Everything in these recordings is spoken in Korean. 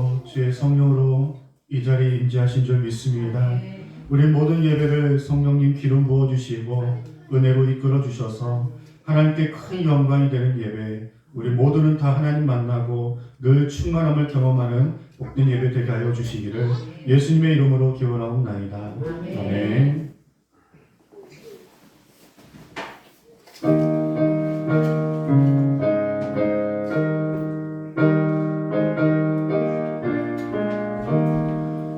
주시고 주의 성령으로 이 자리에 임재하신 줄 믿습니다. 우리 모든 예배를 성령님 기름 부어주시고 은혜로 이끌어 주셔서 하나님께 큰 영광이 되는 예배, 우리 모두는 다 하나님 만나고 늘 충만함을 경험하는 복된 예배 되게 하여 주시기를 예수님의 이름으로 기원하옵나이다. 아멘.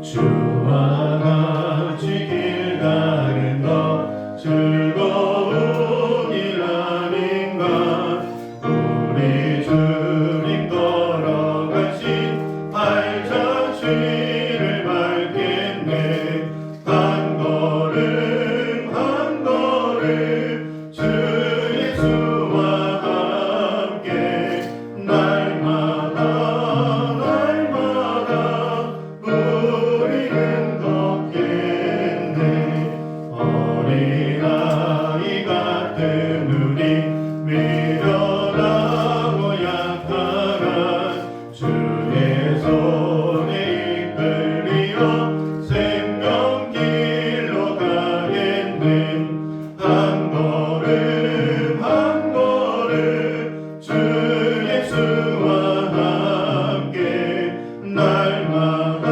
주와 같이 길 가는 것 즐거운 일 아닌가. 우리 주님 걸어가신 발자취를 밟겠네. 한 걸음 한 걸음 주 예수와 함께 날마다 날마다 우리는 걷겠네. 어린아이 같은 우리 미련하고 약한 주의 손에 이끌리어 생명길로 가겠네. 한 걸음 한 걸음 주 예수와 함께 날마다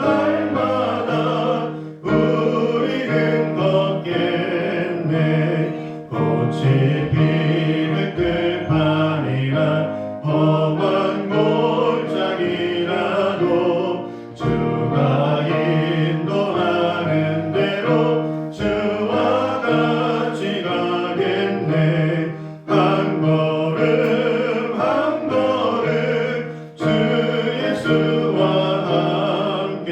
날마다 우리는 걷겠네. 꽃이 피는 들판이나 험한 골짜기라도 주가 인도하는 대로 주와 같이 가겠네. 한 걸음 한 걸음 주 예수와 함께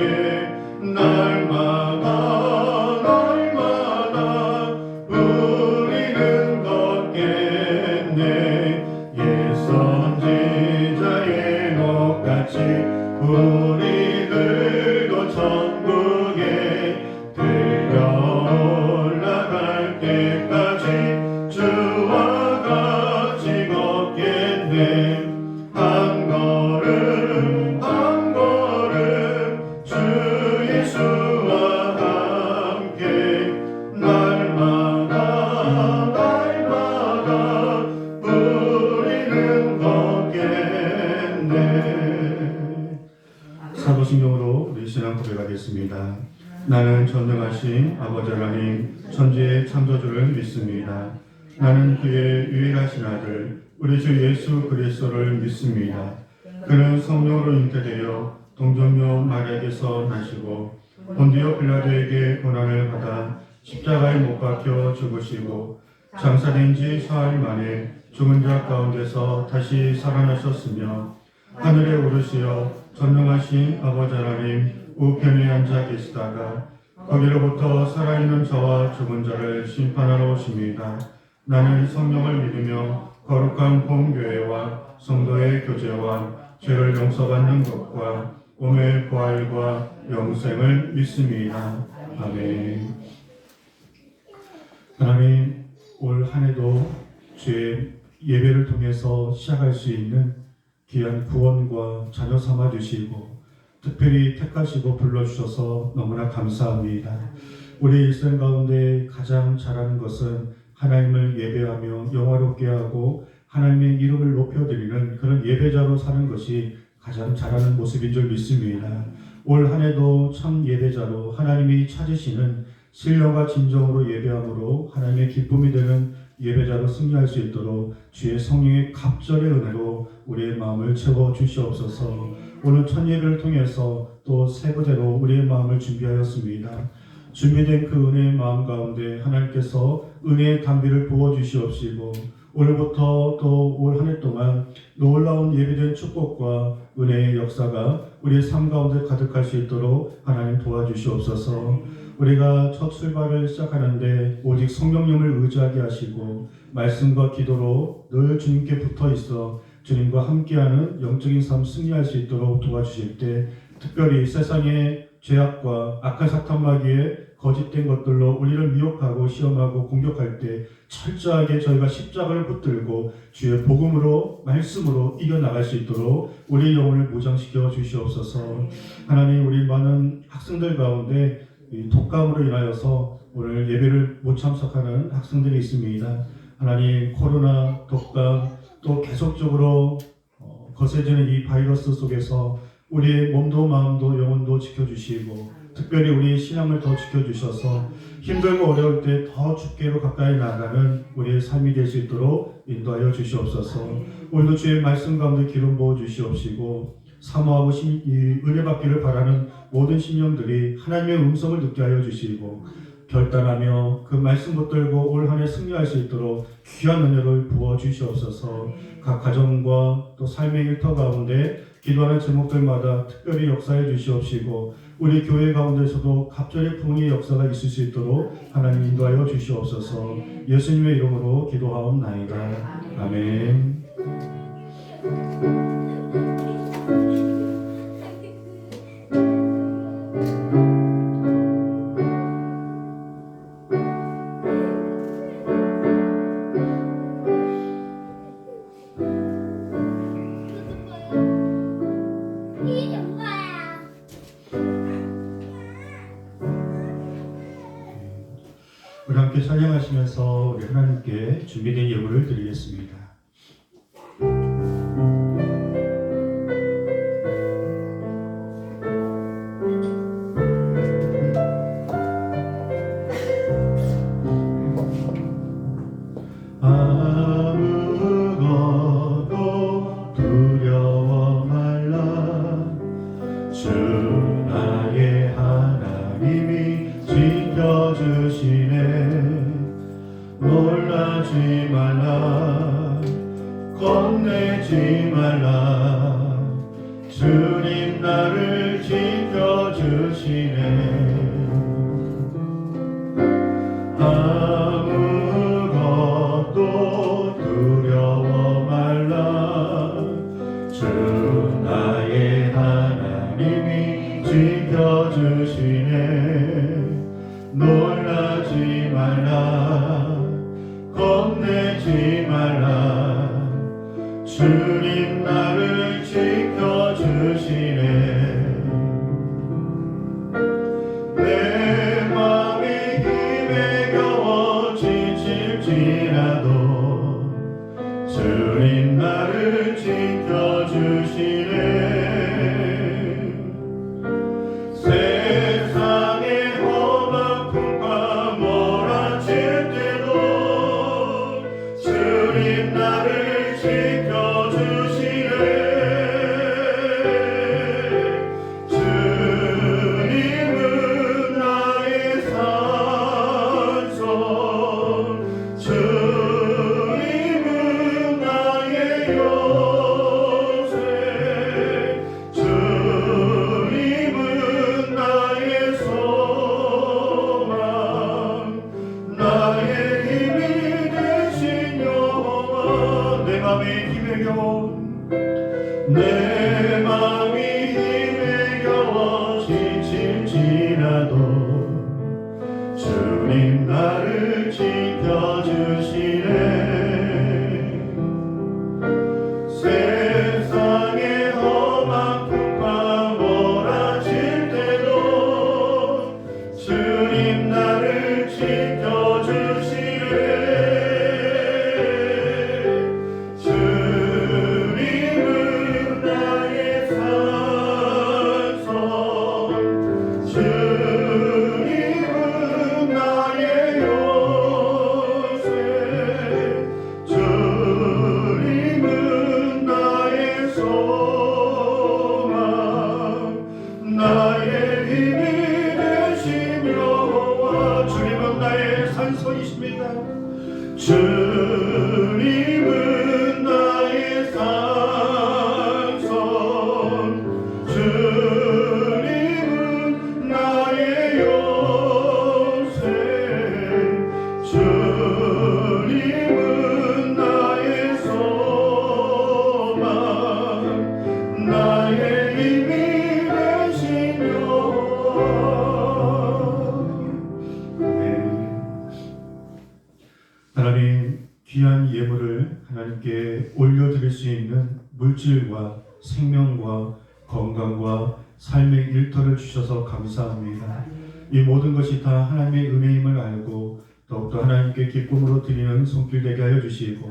날마다 날마다 우리는 걷겠네. 옛 선지자의 녹같이 우리들도 천국에 들려 올라갈 때까지 주와 같이 걷겠네. 한 걸음 한 걸음 주 예수와 함께 날마다 날마다 우리는 걷겠네. 사도신경으로 우리 신앙 고백하겠습니다. 나는 전능하신 아버지 하나님 천지의 창조주를 믿습니다. 나는 그의 유일하신 아들 우리 주 예수 그리스도를 믿습니다. 그는 성령으로 잉태되어 동정녀 마리아에게서 나시고 본디오 빌라도에게 고난을 받아 십자가에 못 박혀 죽으시고 장사된 지 사흘 만에 죽은 자 가운데서 다시 살아나셨으며 하늘에 오르시어 전능하신 아버지 하나님 우편에 앉아 계시다가 거기로부터 살아있는 자와 죽은 자를 심판하러 오십니다. 나는 성령을 믿으며 거룩한 본교회와 성도의 교제와 죄를 용서받는 것과 몸의 부활과 영생을 믿습니다. 아멘. 하나님, 올 한 해도 주의 예배를 통해서 시작할 수 있는 귀한 구원과 자녀 삼아 주시고 특별히 택하시고 불러주셔서 너무나 감사합니다. 우리 일생 가운데 가장 잘하는 것은 하나님을 예배하며 영화롭게 하고 하나님의 이름을 높여드리는 그런 예배자로 사는 것이 가장 잘하는 모습인 줄 믿습니다. 올 한 해도 참 예배자로 하나님이 찾으시는 신령과 진정으로 예배함으로 하나님의 기쁨이 되는 예배자로 승리할 수 있도록 주의 성령의 갑절의 은혜로 우리의 마음을 채워 주시옵소서. 오늘 첫 예배를 통해서 또 세 부대로 우리의 마음을 준비하였습니다. 준비된 그 은혜의 마음 가운데 하나님께서 은혜의 담비를 부어주시옵시고 오늘부터 또 올 한 해 동안 놀라운 예비된 축복과 은혜의 역사가 우리의 삶 가운데 가득할 수 있도록 하나님 도와주시옵소서. 우리가 첫 출발을 시작하는데 오직 성령님을 의지하게 하시고 말씀과 기도로 늘 주님께 붙어 있어 주님과 함께하는 영적인 삶 승리할 수 있도록 도와주실 때 특별히 세상의 죄악과 악한 사탄 마귀의 거짓된 것들로 우리를 미혹하고 시험하고 공격할 때 철저하게 저희가 십자가를 붙들고 주의 복음으로 말씀으로 이겨나갈 수 있도록 우리 영혼을 무장시켜 주시옵소서. 하나님, 우리 많은 학생들 가운데 이 독감으로 인하여서 오늘 예배를 못 참석하는 학생들이 있습니다. 하나님, 코로나, 독감, 또 계속적으로 거세지는 이 바이러스 속에서 우리의 몸도 마음도 영혼도 지켜주시고 특별히 우리의 신앙을 더 지켜주셔서 힘들고 어려울 때 더 주께로 가까이 나아가는 우리의 삶이 될 수 있도록 인도하여 주시옵소서. 오늘도 주의 말씀 가운데 기름 부어 주시옵시고 사모하고 은혜 받기를 바라는 모든 심령들이 하나님의 음성을 듣게 하여 주시고 결단하며 그 말씀 붙들고 올 한 해 승리할 수 있도록 귀한 은혜를 부어 주시옵소서. 각 가정과 또 삶의 일터 가운데 기도하는 제목들마다 특별히 역사해 주시옵시고 우리 교회 가운데서도 갑절의 부흥의 역사가 있을 수 있도록 하나님 인도하여 주시옵소서. 예수님의 이름으로 기도하옵나이다. 아멘. 우리 함께 찬양하시면서 우리 하나님께 준비된 예물을 드리겠습니다. 아무것도 두려워 말라. 주 나의 하나님이 지켜주시네. 놀라지 말라. 겁내지 말라. 주님 나를 지켜주시네. 아무것도 두려워 말라. 주 나의 하나님이 지켜주시네. 놀라지 말라. 겁내지 말라. 주님 나를 지켜주시네. 내 맘이 힘에 겨워 지칠지라도 주님 나를 지켜주시네. 세상의 험한 풍파 몰아칠 때도 주님 나를 지켜주시네. 주님은 나의 산성, 주님은 나의 요새, 주님은 나의 소망, 나의 힘이 되신 여호와. 내 맘에 힘에 겨워, 내 맘이 힘에 겨워 지칠지라도 주님 나를 지켜주시네. 세상의 험한 풍파 몰아칠 때도 주님 나를 지켜주시네. 주님은 나의 산성, 주님은 나의 요새, 주님은 나의 소망, 나의 힘이 되신 여호와. 주님은 나의 산성이십니다. 주님은 나의 산성, 주님은 나의 요새, 주님은 나의 소망, 나의 힘이 되신 여호와. 귀한 예물을 하나님께 올려드릴 수 있는 물질과 생명과 건강과 삶의 일터를 주셔서 감사합니다. 이 모든 것이 다 하나님의 은혜임을 알고 더욱더 하나님께 기쁨으로 드리는 손길 되게 하여 주시고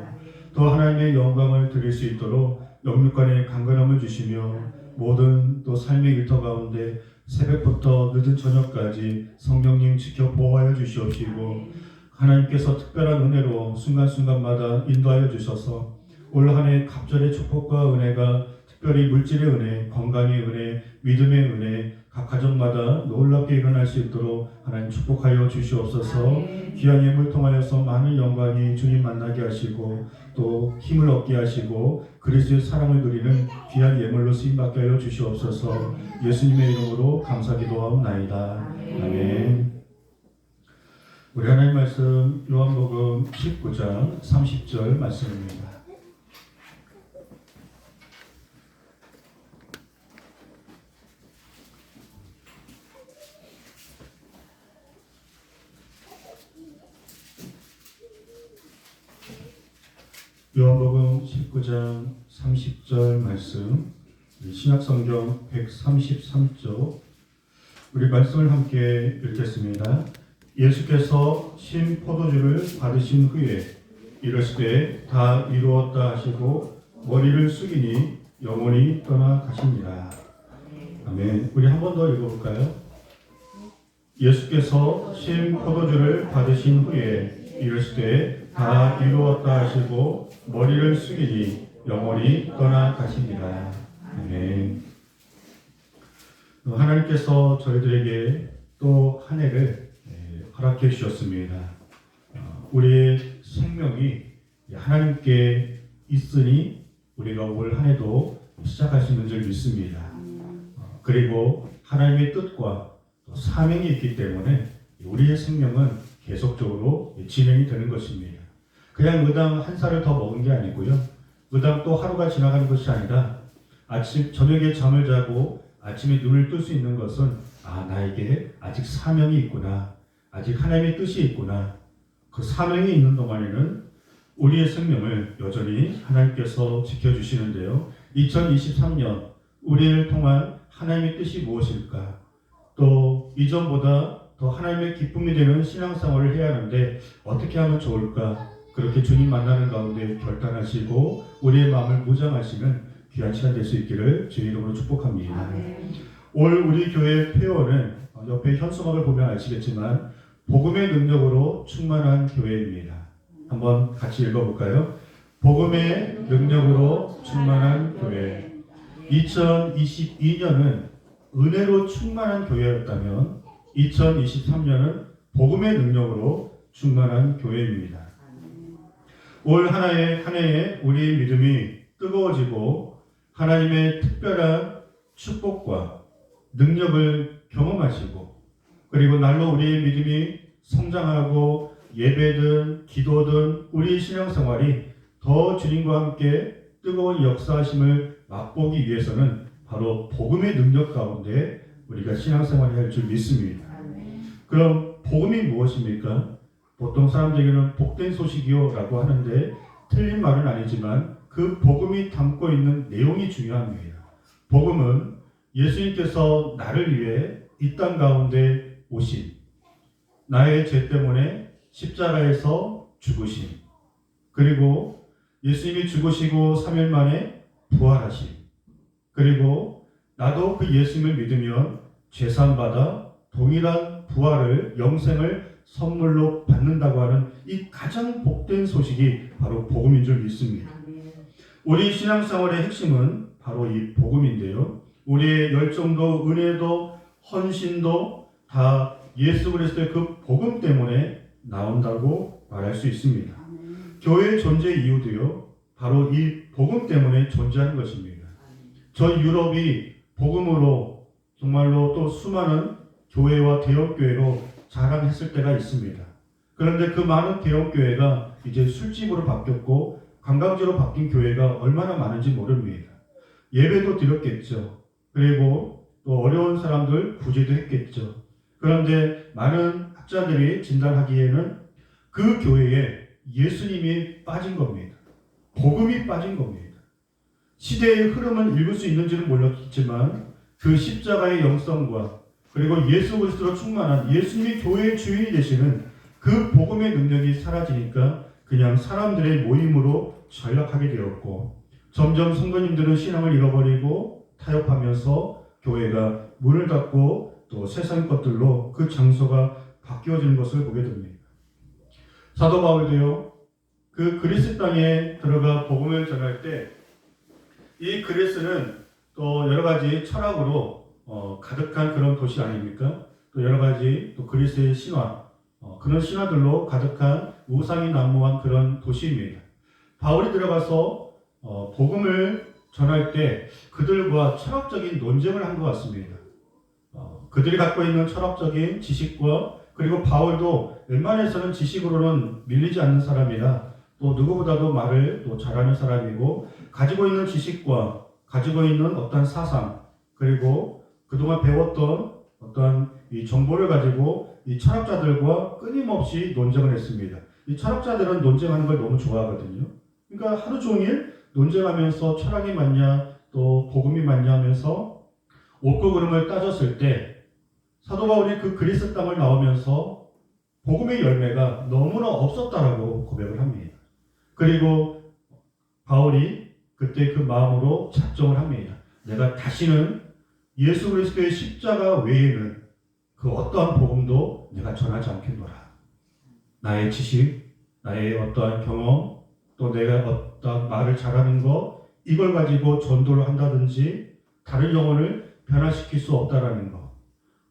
또 하나님의 영광을 드릴 수 있도록 영육간의 강건함을 주시며 모든 또 삶의 일터 가운데 새벽부터 늦은 저녁까지 성령님 지켜 보호하여 주시옵시고 하나님께서 특별한 은혜로 순간순간마다 인도하여 주셔서 올 한 해 갑절의 축복과 은혜가 특별히 물질의 은혜, 건강의 은혜, 믿음의 은혜 각 가정마다 놀랍게 일어날 수 있도록 하나님 축복하여 주시옵소서. 귀한 예물 통하여서 많은 영광이 주님 만나게 하시고 또 힘을 얻게 하시고 그리스도의 사랑을 누리는 귀한 예물로 쓰임받게 하여 주시옵소서. 예수님의 이름으로 감사 기도하옵나이다. 아멘. 우리 하나님 말씀 요한복음 19장 30절 말씀입니다. 요한복음 19장 30절 말씀, 신약성경 133쪽 우리 말씀을 함께 읽겠습니다. 예수께서 신 포도주를 받으신 후에 이르시되 다 이루었다 하시고 머리를 숙이니 영혼이 떠나가십니다. 아멘. 우리 한 번 더 읽어볼까요? 예수께서 신 포도주를 받으신 후에 이르시되 다 이루었다 하시고 머리를 숙이니 영혼이 떠나가십니다. 아멘. 하나님께서 저희들에게 또 한 해를 허락해 주셨습니다. 우리의 생명이 하나님께 있으니 우리가 올 한 해도 시작할 수 있는 줄 믿습니다. 그리고 하나님의 뜻과 또 사명이 있기 때문에 우리의 생명은 계속적으로 진행이 되는 것입니다. 그냥 의당 한 살을 더 먹은 게 아니고요. 의당 또 하루가 지나가는 것이 아니라 아침 저녁에 잠을 자고 아침에 눈을 뜰 수 있는 것은 나에게 아직 사명이 있구나. 아직 하나님의 뜻이 있구나. 그 사명이 있는 동안에는 우리의 생명을 여전히 하나님께서 지켜주시는데요. 2023년 우리를 통한 하나님의 뜻이 무엇일까? 또 이전보다 더 하나님의 기쁨이 되는 신앙생활을 해야 하는데 어떻게 하면 좋을까? 그렇게 주님 만나는 가운데 결단하시고 우리의 마음을 무장하시는 귀한 시간 될 수 있기를 주의 이름으로 축복합니다. 올 우리 교회 회원은 옆에 현수막을 보면 아시겠지만 복음의 능력으로 충만한 교회입니다. 한번 같이 읽어볼까요? 복음의 능력으로 충만한 교회. 2022년은 은혜로 충만한 교회였다면 2023년은 복음의 능력으로 충만한 교회입니다. 올 한 해에 우리의 믿음이 뜨거워지고 하나님의 특별한 축복과 능력을 경험하시고 그리고 날로 우리의 믿음이 성장하고 예배든 기도든 우리 신앙생활이 더 주님과 함께 뜨거운 역사하심을 맛보기 위해서는 바로 복음의 능력 가운데 우리가 신앙생활을 할 줄 믿습니다. 그럼 복음이 무엇입니까? 보통 사람들에게는 복된 소식이요 라고 하는데 틀린 말은 아니지만 그 복음이 담고 있는 내용이 중요합니다. 복음은 예수님께서 나를 위해 이 땅 가운데 오신 나의 죄 때문에 십자가에서 죽으심 그리고 예수님이 죽으시고 3일 만에 부활하심 그리고 나도 그 예수님을 믿으면 죄사함받아 동일한 부활을 영생을 선물로 받는다고 하는 이 가장 복된 소식이 바로 복음인 줄 믿습니다. 우리 신앙생활의 핵심은 바로 이 복음인데요. 우리의 열정도 은혜도 헌신도 다 예수 그리스도의 그 복음 때문에 나온다고 말할 수 있습니다. 교회의 존재 이유도요. 바로 이 복음 때문에 존재하는 것입니다. 저 유럽이 복음으로 정말로 또 수많은 교회와 대형교회로 자랑했을 때가 있습니다. 그런데 그 많은 대형교회가 이제 술집으로 바뀌었고 관광지로 바뀐 교회가 얼마나 많은지 모릅니다. 예배도 드렸겠죠. 그리고 또 어려운 사람들 구제도 했겠죠. 그런데 많은 학자들이 진단하기에는 그 교회에 예수님이 빠진 겁니다. 복음이 빠진 겁니다. 시대의 흐름은 읽을 수 있는지는 몰랐지만 그 십자가의 영성과 그리고 예수 그리스도로 충만한 예수님이 교회의 주인이 되시는 그 복음의 능력이 사라지니까 그냥 사람들의 모임으로 전락하게 되었고, 점점 성도님들은 신앙을 잃어버리고 타협하면서 교회가 문을 닫고 또 세상 것들로 그 장소가 바뀌어지는 것을 보게 됩니다. 사도 바울도요, 그 그리스 땅에 들어가 복음을 전할 때 이 그리스는 또 여러 가지 철학으로 가득한 그런 도시 아닙니까? 또 여러 가지 또 그리스의 신화, 그런 신화들로 가득한 우상이 난무한 그런 도시입니다. 바울이 들어가서 복음을 전할 때 그들과 철학적인 논쟁을 한 것 같습니다. 그들이 갖고 있는 철학적인 지식과 그리고 바울도 웬만해서는 지식으로는 밀리지 않는 사람이라 또 누구보다도 말을 또 잘하는 사람이고 가지고 있는 지식과 가지고 있는 어떤 사상 그리고 그동안 배웠던 어떤 이 정보를 가지고 이 철학자들과 끊임없이 논쟁을 했습니다. 이 철학자들은 논쟁하는 걸 너무 좋아하거든요. 그러니까 하루 종일 논쟁하면서 철학이 맞냐 또 복음이 맞냐 하면서 옳고 그름을 따졌을 때 사도 바울이 그 그리스 땅을 나오면서 복음의 열매가 너무나 없었다라고 고백을 합니다. 그리고 바울이 그때 그 마음으로 작정을 합니다. 내가 다시는 예수 그리스도의 십자가 외에는 그 어떠한 복음도 내가 전하지 않겠노라. 나의 지식, 나의 어떠한 경험, 또 내가 어떤 말을 잘하는 것, 이걸 가지고 전도를 한다든지 다른 영혼을 변화시킬 수 없다라는 것.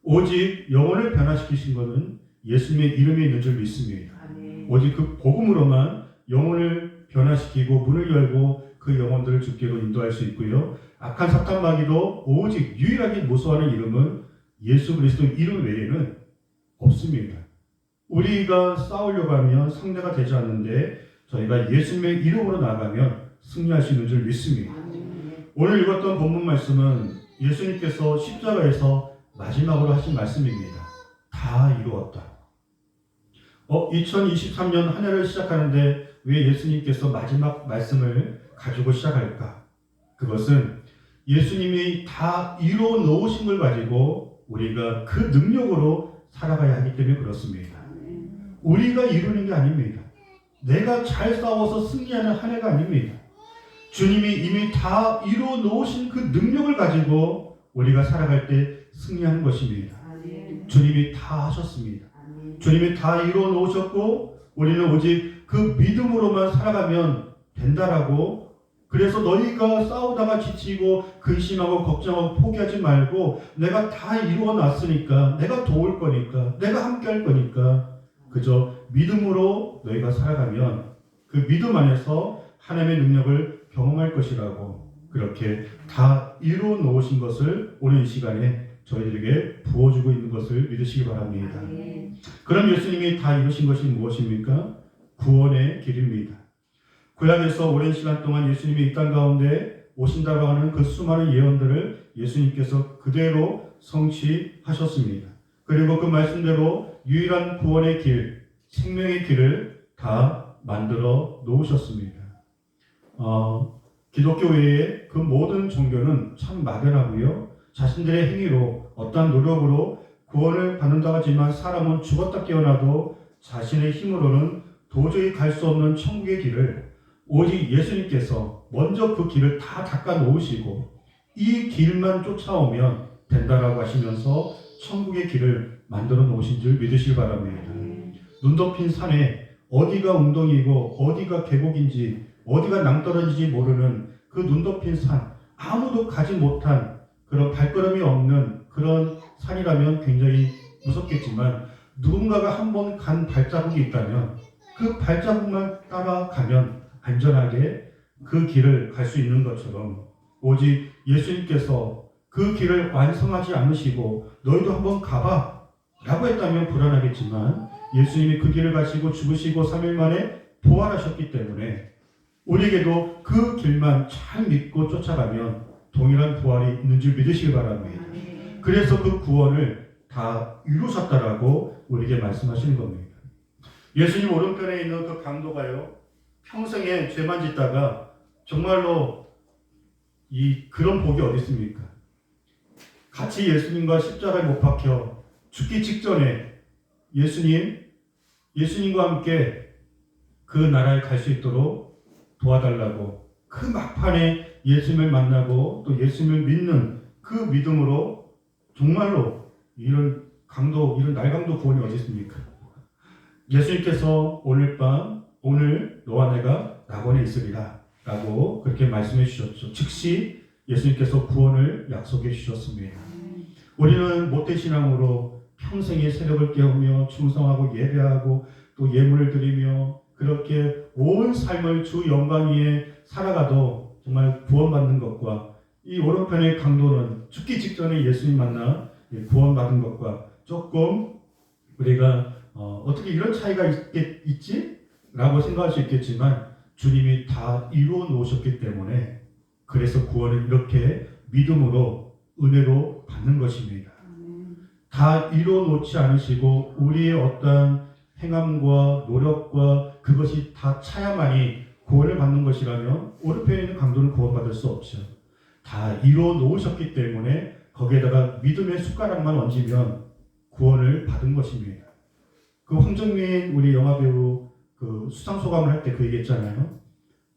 오직 영혼을 변화시키신 것은 예수님의 이름에 있는 줄 믿습니다. 오직 그 복음으로만 영혼을 변화시키고 문을 열고 그 영혼들을 주께로 인도할 수 있고요. 악한 사탄 마귀도 오직 유일하게 모소하는 이름은 예수 그리스도 이름 외에는 없습니다. 우리가 싸우려고 하면 상대가 되지 않는데 저희가 예수님의 이름으로 나가면 승리할 수 있는 줄 믿습니다. 오늘 읽었던 본문 말씀은 예수님께서 십자가에서 마지막으로 하신 말씀입니다. 다 이루었다. 2023년 한 해를 시작하는데 왜 예수님께서 마지막 말씀을 가지고 시작할까? 그것은 예수님이 다 이루어 놓으신 걸 가지고 우리가 그 능력으로 살아가야 하기 때문에 그렇습니다. 우리가 이루는 게 아닙니다. 내가 잘 싸워서 승리하는 한 해가 아닙니다. 주님이 이미 다 이루어 놓으신 그 능력을 가지고 우리가 살아갈 때 승리하는 것입니다. 주님이 다 하셨습니다. 주님이 다 이루어 놓으셨고 우리는 오직 그 믿음으로만 살아가면 된다라고. 그래서 너희가 싸우다가 지치고 근심하고 걱정하고 포기하지 말고 내가 다 이루어 놨으니까 내가 도울 거니까 내가 함께 할 거니까 그저 믿음으로 너희가 살아가면 그 믿음 안에서 하나님의 능력을 경험할 것이라고 그렇게 다 이루어 놓으신 것을 오늘 이 시간에 저희들에게 부어주고 있는 것을 믿으시기 바랍니다. 그럼 예수님이 다 이루신 것이 무엇입니까? 구원의 길입니다. 구약에서 오랜 시간 동안 예수님이 이 땅 가운데 오신다고 하는 그 수많은 예언들을 예수님께서 그대로 성취하셨습니다. 그리고 그 말씀대로 유일한 구원의 길, 생명의 길을 다 만들어 놓으셨습니다. 기독교 외에 그 모든 종교는 참 막연하고요. 자신들의 행위로 어떠한 노력으로 구원을 받는다고 하지만 사람은 죽었다 깨어나도 자신의 힘으로는 도저히 갈 수 없는 천국의 길을 오직 예수님께서 먼저 그 길을 다 닦아 놓으시고 이 길만 쫓아오면 된다라고 하시면서 천국의 길을 만들어 놓으신 줄 믿으시기 바랍니다. 눈 덮인 산에 어디가 웅덩이고 어디가 계곡인지 어디가 낭떠러지인지 모르는 그 눈 덮인 산, 아무도 가지 못한 그런 발걸음이 없는 그런 산이라면 굉장히 무섭겠지만 누군가가 한 번 간 발자국이 있다면 그 발자국만 따라가면 안전하게 그 길을 갈 수 있는 것처럼 오직 예수님께서 그 길을 완성하지 않으시고 너희도 한번 가봐 라고 했다면 불안하겠지만 예수님이 그 길을 가시고 죽으시고 3일 만에 부활하셨기 때문에 우리에게도 그 길만 잘 믿고 쫓아가면 동일한 부활이 있는 줄 믿으시기 바랍니다. 그래서 그 구원을 다 이루셨다라고 우리에게 말씀하시는 겁니다. 예수님 오른편에 있는 그 강도가요, 평생에 죄만 짓다가 정말로 그런 복이 어디 있습니까? 같이 예수님과 십자가에 못 박혀 죽기 직전에 예수님과 함께 그 나라에 갈 수 있도록 도와달라고, 그 막판에 예수님을 만나고 또 예수님을 믿는 그 믿음으로 정말로 이런 날강도 구원이 어디 있습니까? 예수님께서 오늘 너와 내가 낙원에 있으리라 라고 그렇게 말씀해 주셨죠. 즉시 예수님께서 구원을 약속해 주셨습니다. 우리는 모태신앙으로 평생의 세력을 깨우며 충성하고 예배하고 또 예물을 드리며 그렇게 온 삶을 주 영광 위에 살아가도 정말 구원받는 것과 이 오른편의 강도는 죽기 직전에 예수님 만나 구원받은 것과 조금 우리가 어떻게 이런 차이가 있지? 라고 생각할 수 있겠지만 주님이 다 이루어 놓으셨기 때문에 그래서 구원을 이렇게 믿음으로 은혜로 받는 것입니다. 다 이루어 놓지 않으시고 우리의 어떤 행함과 노력과 그것이 다 차야만이 구원을 받는 것이라면 오른편에 있는 강도는 구원받을 수 없죠. 다 이루어 놓으셨기 때문에 거기에다가 믿음의 숟가락만 얹으면 구원을 받은 것입니다. 그 황정민 우리 영화배우 그 수상소감을 할 때 그 얘기했잖아요.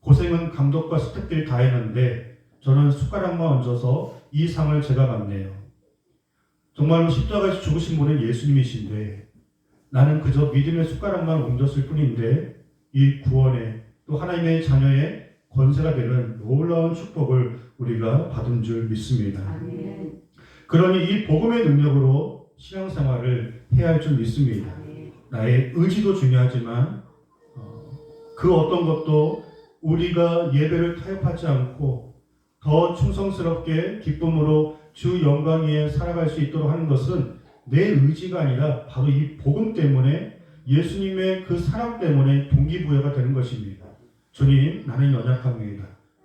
고생은 감독과 스태프들이 다 했는데 저는 숟가락만 얹어서 이 상을 제가 받네요. 정말로 십자가에서 죽으신 분은 예수님이신데 나는 그저 믿음의 숟가락만 얹었을 뿐인데 이 구원에 또 하나님의 자녀의 권세가 되는 놀라운 축복을 우리가 받은 줄 믿습니다. 아멘. 그러니 이 복음의 능력으로 신앙생활을 해야 할 줄 믿습니다. 나의 의지도 중요하지만 그 어떤 것도 우리가 예배를 타협하지 않고 더 충성스럽게 기쁨으로 주 영광 위에 살아갈 수 있도록 하는 것은 내 의지가 아니라 바로 이 복음 때문에 예수님의 그 사랑 때문에 동기부여가 되는 것입니다. 주님, 나는 연약합니다.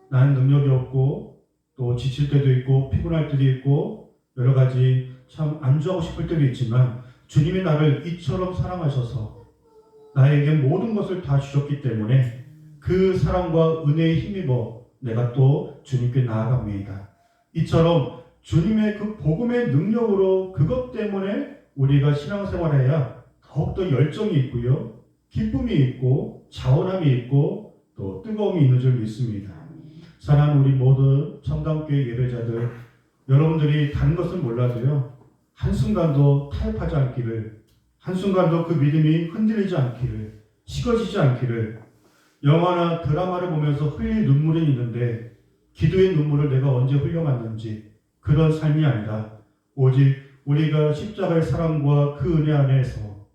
나는 능력이 없고 또 지칠 때도 있고 피곤할 때도 있고 여러 가지 참 안주하고 싶을 때도 있지만 주님이 나를 이처럼 사랑하셔서 나에게 모든 것을 다 주셨기 때문에 그 사랑과 은혜에 힘입어 내가 또 주님께 나아갑니다. 이처럼 주님의 그 복음의 능력으로 그것 때문에 우리가 신앙생활해야 더욱더 열정이 있고요. 기쁨이 있고 자원함이 있고 또 뜨거움이 있는 줄 믿습니다. 사랑하는 우리 모든 청담교회 예배자들, 여러분들이 다른 것은 몰라도요. 한순간도 타협하지 않기를, 한순간도 그 믿음이 흔들리지 않기를, 식어지지 않기를, 영화나 드라마를 보면서 흘릴 눈물이 있는데 기도의 눈물을 내가 언제 흘려봤는지 그런 삶이 아니라 오직 우리가 십자가의 사랑과 그 은혜 안에서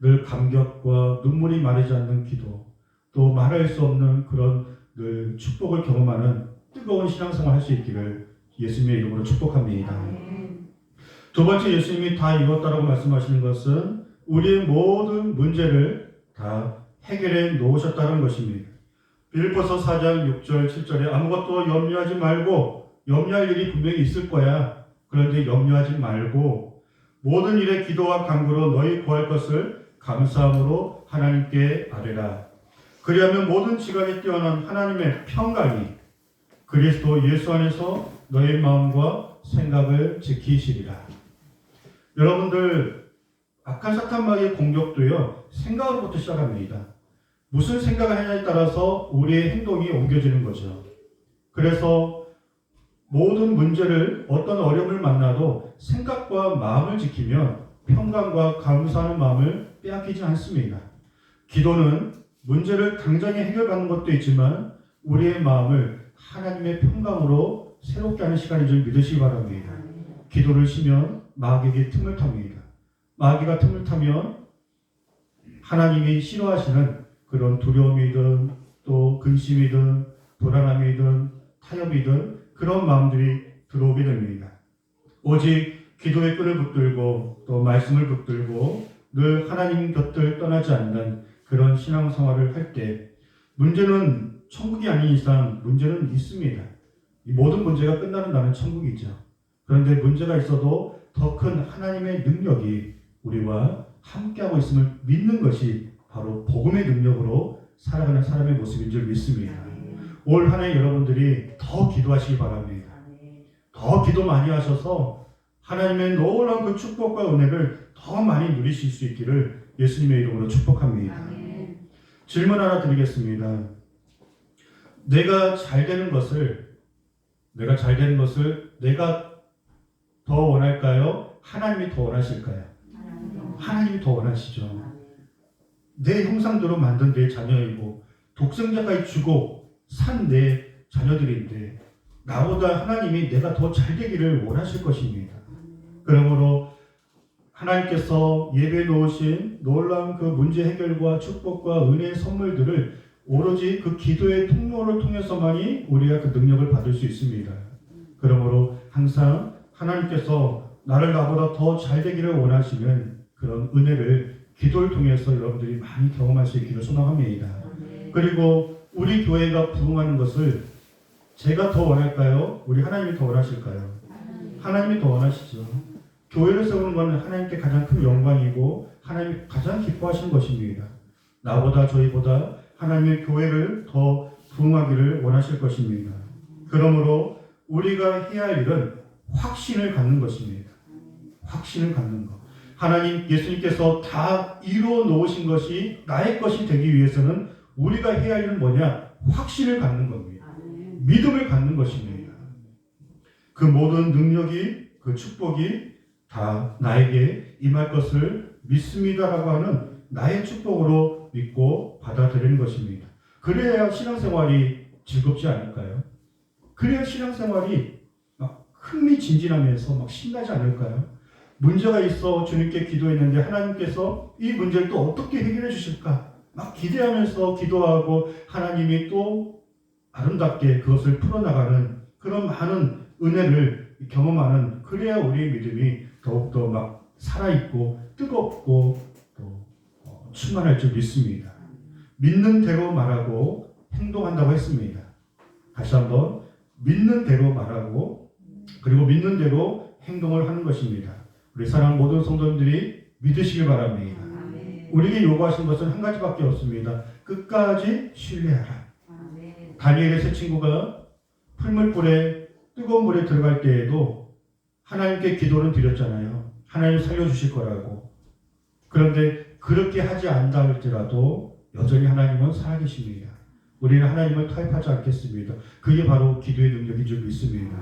늘 감격과 눈물이 마르지 않는 기도, 또 말할 수 없는 그런 늘 축복을 경험하는 뜨거운 신앙생활을 할 수 있기를 예수님의 이름으로 축복합니다. 두 번째, 예수님이 다 이뤘다라고 말씀하시는 것은 우리의 모든 문제를 다 해결해 놓으셨다는 것입니다. 빌립보서 4장 6절 7절에 아무것도 염려하지 말고, 염려할 일이 분명히 있을 거야. 그런데 염려하지 말고 모든 일에 기도와 간구로 너희 구할 것을 감사함으로 하나님께 아뢰라. 그리하면 모든 지각에 뛰어난 하나님의 평강이 그리스도 예수 안에서 너희 마음과 생각을 지키시리라. 여러분들, 악한 사탄마귀의 공격도요, 생각으로부터 시작합니다. 무슨 생각을 하냐에 따라서 우리의 행동이 옮겨지는 거죠. 그래서 모든 문제를, 어떤 어려움을 만나도 생각과 마음을 지키면 평강과 감사하는 마음을 빼앗기지 않습니다. 기도는 문제를 당장에 해결받는 것도 있지만 우리의 마음을 하나님의 평강으로 새롭게 하는 시간인 줄 믿으시기 바랍니다. 기도를 쉬면 마귀에게 틈을 탑니다. 마귀가 틈을 타면 하나님이 싫어하시는 그런 두려움이든 또 근심이든 불안함이든 타협이든 그런 마음들이 들어오게 됩니다. 오직 기도의 끈을 붙들고 또 말씀을 붙들고 늘 하나님 곁을 떠나지 않는 그런 신앙생활을 할 때 문제는 천국이 아닌 이상 문제는 있습니다. 이 모든 문제가 끝나는 날은 천국이죠. 그런데 문제가 있어도 더 큰 하나님의 능력이 우리와 함께하고 있음을 믿는 것이 바로 복음의 능력으로 살아가는 사람의 모습인 줄 믿습니다. 올 한 해 여러분들이 더 기도하시기 바랍니다. 더 기도 많이 하셔서 하나님의 놀라운 그 축복과 은혜를 더 많이 누리실 수 있기를 예수님의 이름으로 축복합니다. 질문 하나 드리겠습니다. 내가 잘 되는 것을 내가 더 원할까요? 하나님이 더 원하실까요? 하나님이 더 원하시죠. 내 형상대로 만든 내 자녀이고 독생자까지 주고 산 내 자녀들인데 나보다 하나님이 내가 더 잘 되기를 원하실 것입니다. 그러므로 하나님께서 예배에 놓으신 놀라운 그 문제 해결과 축복과 은혜의 선물들을 오로지 그 기도의 통로를 통해서만이 우리가 그 능력을 받을 수 있습니다. 그러므로 항상 하나님께서 나보다 더 잘 되기를 원하시는 그런 은혜를 기도를 통해서 여러분들이 많이 경험할 수 있기를 소망합니다. 그리고 우리 교회가 부흥하는 것을 제가 더 원할까요? 우리 하나님이 더 원하실까요? 하나님이 더 원하시죠. 교회를 세우는 것은 하나님께 가장 큰 영광이고 하나님이 가장 기뻐하시는 것입니다. 나보다 저희보다 하나님의 교회를 더 부흥하기를 원하실 것입니다. 그러므로 우리가 해야 할 일은 확신을 갖는 것입니다. 확신을 갖는 것. 하나님 예수님께서 다 이루어 놓으신 것이 나의 것이 되기 위해서는 우리가 해야 할 일은 뭐냐? 확신을 갖는 겁니다. 믿음을 갖는 것입니다. 그 모든 능력이 그 축복이 다 나에게 임할 것을 믿습니다라고 하는 나의 축복으로 믿고 받아들이는 것입니다. 그래야 신앙생활이 즐겁지 않을까요? 그래야 신앙생활이 막 흥미진진하면서 막 신나지 않을까요? 문제가 있어 주님께 기도했는데 하나님께서 이 문제를 또 어떻게 해결해 주실까? 막 기대하면서 기도하고 하나님이 또 아름답게 그것을 풀어나가는 그런 많은 은혜를 경험하는 그래야 우리의 믿음이 더욱더 막 살아있고 뜨겁고 또 충만할 줄 믿습니다. 믿는 대로 말하고 행동한다고 했습니다. 다시 한번 믿는 대로 말하고 그리고 믿는 대로 행동을 하는 것입니다. 우리 사랑하는 모든 성도님들이 믿으시길 바랍니다. 우리에게 요구하신 것은 한 가지밖에 없습니다. 끝까지 신뢰하라. 다니엘의 세 친구가 풀물불에 뜨거운 물에 들어갈 때에도 하나님께 기도는 드렸잖아요. 하나님 살려주실 거라고. 그런데 그렇게 하지 않다 할지라도 여전히 하나님은 살아계십니다. 우리는 하나님을 타협하지 않겠습니다. 그게 바로 기도의 능력인 줄 믿습니다.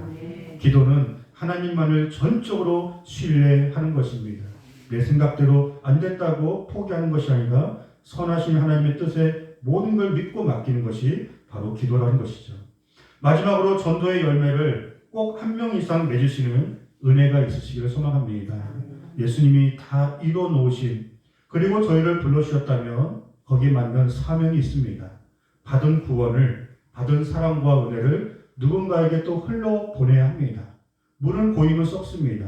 기도는 하나님만을 전적으로 신뢰하는 것입니다. 내 생각대로 안 됐다고 포기하는 것이 아니라 선하신 하나님의 뜻에 모든 걸 믿고 맡기는 것이 바로 기도라는 것이죠. 마지막으로 전도의 열매를 꼭 한 명 이상 맺으시는 은혜가 있으시기를 소망합니다. 예수님이 다 이뤄 놓으신 그리고 저희를 불러주셨다면 거기에 맞는 사명이 있습니다. 받은 구원을 받은 사랑과 은혜를 누군가에게 또 흘러보내야 합니다. 물은 고이면 썩습니다.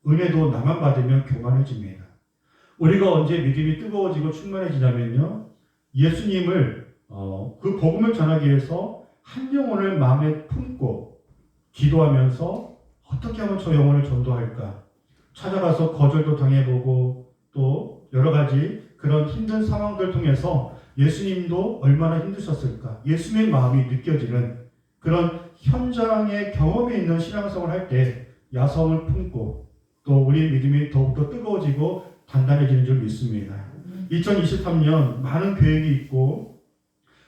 은혜도 나만 받으면 교만해집니다. 우리가 언제 믿음이 뜨거워지고 충만해지냐면요. 예수님을 그 복음을 전하기 위해서 한 영혼을 마음에 품고 기도하면서 어떻게 하면 저 영혼을 전도할까? 찾아가서 거절도 당해보고 또 여러 가지 그런 힘든 상황들 통해서 예수님도 얼마나 힘드셨을까? 예수님의 마음이 느껴지는 그런 현장의 경험이 있는 신앙생활을 할 때 야성을 품고 또 우리의 믿음이 더욱더 뜨거워지고 단단해지는 줄 믿습니다. 2023년 많은 계획이 있고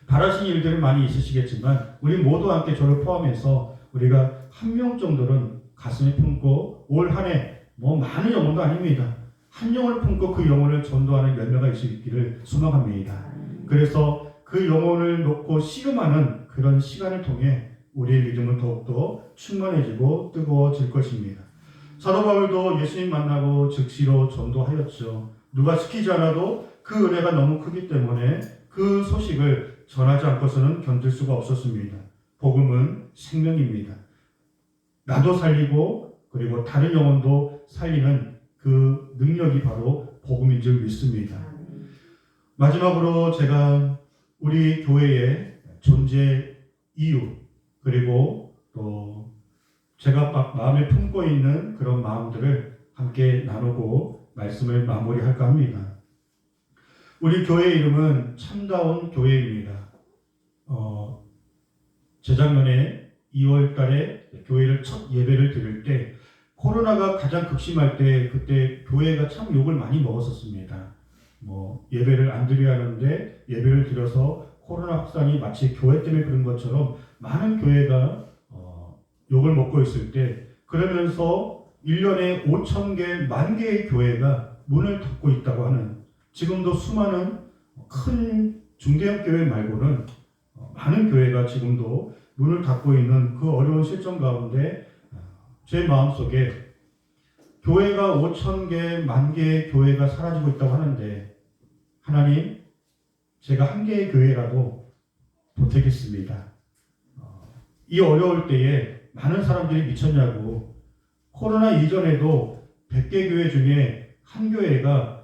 바라시는 일들이 많이 있으시겠지만 우리 모두 함께 저를 포함해서 우리가 한 명 정도는 가슴에 품고 올 한 해 많은 영혼도 아닙니다. 한 영혼을 품고 그 영혼을 전도하는 열매가 있기를 소망합니다. 그래서 그 영혼을 놓고 씨름하는 그런 시간을 통해 우리의 믿음은 더욱더 충만해지고 뜨거워질 것입니다. 사도 바울도 예수님 만나고 즉시로 전도하였죠. 누가 시키지 않아도 그 은혜가 너무 크기 때문에 그 소식을 전하지 않고서는 견딜 수가 없었습니다. 복음은 생명입니다. 나도 살리고 그리고 다른 영혼도 살리는 그 능력이 바로 복음인 줄 믿습니다. 마지막으로 제가 우리 교회의 존재 이유 그리고 또 제가 마음에 품고 있는 그런 마음들을 함께 나누고 말씀을 마무리할까 합니다. 우리 교회 이름은 참다운 교회입니다. 재작년에 2월 달에 교회를 첫 예배를 드릴 때 코로나가 가장 극심할 때 그때 교회가 참 욕을 많이 먹었었습니다. 예배를 안 드려야 하는데 예배를 드려서 코로나 확산이 마치 교회 때문에 그런 것처럼 많은 교회가 욕을 먹고 있을 때 그러면서 1년에 5,000개, 10,000개의 교회가 문을 닫고 있다고 하는 지금도 수많은 큰 중대형 교회 말고는 많은 교회가 지금도 문을 닫고 있는 그 어려운 실정 가운데 제 마음속에 교회가 5,000개, 10,000개의 교회가 사라지고 있다고 하는데 하나님, 제가 한 개의 교회라도 보태겠습니다. 이 어려울 때에 많은 사람들이 미쳤냐고 코로나 이전에도 100개 교회 중에 한 교회가